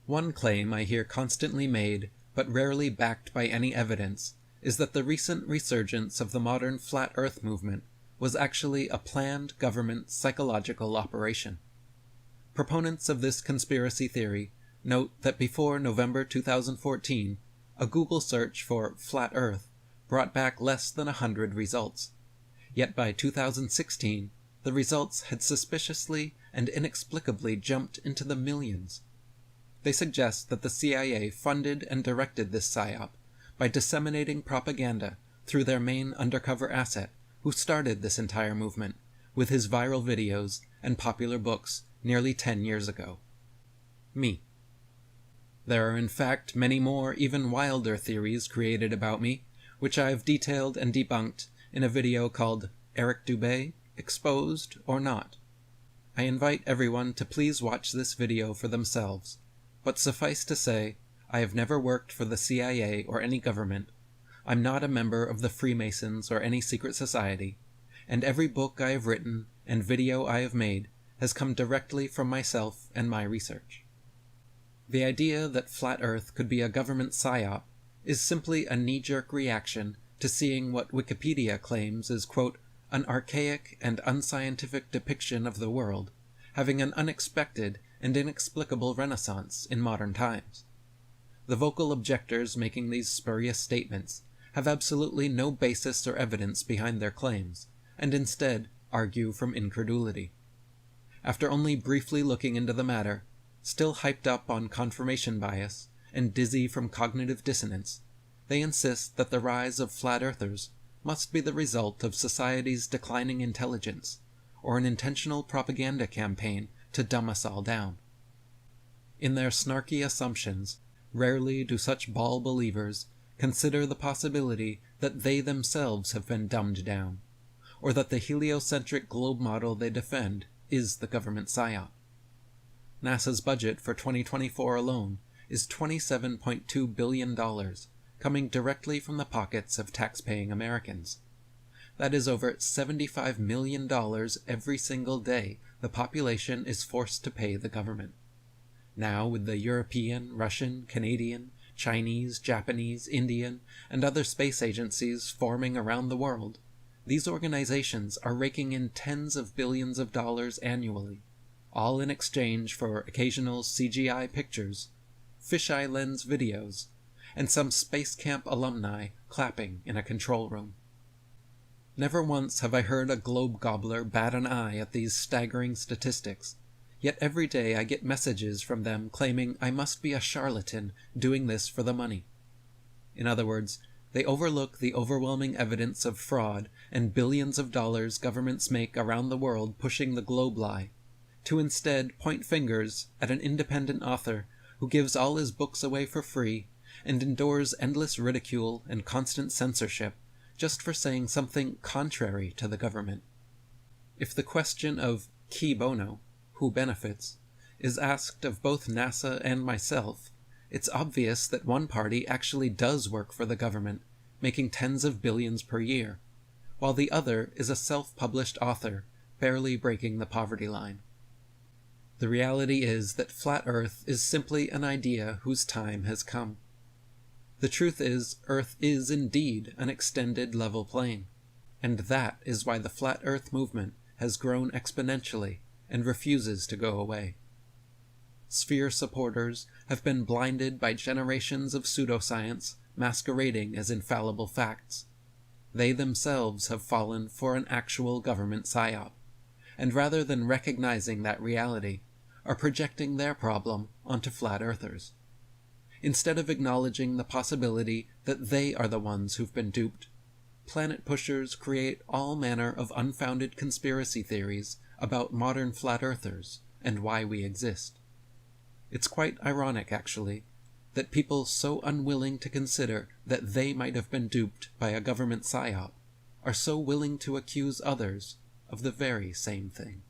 One claim I hear constantly made, but rarely backed by any evidence, is that the recent resurgence of the modern flat Earth movement was actually a planned government psychological operation. Proponents of this conspiracy theory note that before November 2014, a Google search for flat Earth brought back less than 100 results. Yet by 2016, the results had suspiciously and inexplicably jumped into the millions. They suggest that the CIA funded and directed this psyop by disseminating propaganda through their main undercover asset, who started this entire movement with his viral videos and popular books nearly 10 years ago. Me. There are in fact many more, even wilder theories created about me, which I have detailed and debunked in a video called Eric Dubé, Exposed or Not. I invite everyone to please watch this video for themselves, but suffice to say, I have never worked for the CIA or any government. I'm not a member of the Freemasons or any secret society, and every book I have written and video I have made has come directly from myself and my research. The idea that flat Earth could be a government psyop is simply a knee-jerk reaction to seeing what Wikipedia claims is, quote, an archaic and unscientific depiction of the world, having an unexpected and inexplicable renaissance in modern times. The vocal objectors making these spurious statements have absolutely no basis or evidence behind their claims, and instead argue from incredulity. After only briefly looking into the matter, still hyped up on confirmation bias and dizzy from cognitive dissonance, they insist that the rise of flat earthers must be the result of society's declining intelligence, or an intentional propaganda campaign to dumb us all down. In their snarky assumptions, rarely do such ball believers consider the possibility that they themselves have been dumbed down, or that the heliocentric globe model they defend is the government psyop. NASA's budget for 2024 alone is $27.2 billion, coming directly from the pockets of tax-paying Americans. That is over $75 million every single day the population is forced to pay the government. Now, with the European, Russian, Canadian, Chinese, Japanese, Indian, and other space agencies forming around the world, these organizations are raking in tens of billions of dollars annually, all in exchange for occasional CGI pictures, fisheye lens videos, and some space camp alumni clapping in a control room. Never once have I heard a globe gobbler bat an eye at these staggering statistics, yet every day I get messages from them claiming I must be a charlatan doing this for the money. In other words, they overlook the overwhelming evidence of fraud and billions of dollars governments make around the world pushing the globe lie, to instead point fingers at an independent author who gives all his books away for free and endures endless ridicule and constant censorship just for saying something contrary to the government. If the question of cui bono, who benefits, is asked of both NASA and myself, it's obvious that one party actually does work for the government, making tens of billions per year, while the other is a self-published author, barely breaking the poverty line. The reality is that flat Earth is simply an idea whose time has come. The truth is, Earth is indeed an extended level plane, and that is why the flat Earth movement has grown exponentially and refuses to go away. Sphere supporters have been blinded by generations of pseudoscience masquerading as infallible facts. They themselves have fallen for an actual government psyop, and rather than recognizing that reality, are projecting their problem onto flat earthers. Instead of acknowledging the possibility that they are the ones who've been duped, planet pushers create all manner of unfounded conspiracy theories about modern flat earthers and why we exist. It's quite ironic, actually, that people so unwilling to consider that they might have been duped by a government psyop are so willing to accuse others of the very same thing.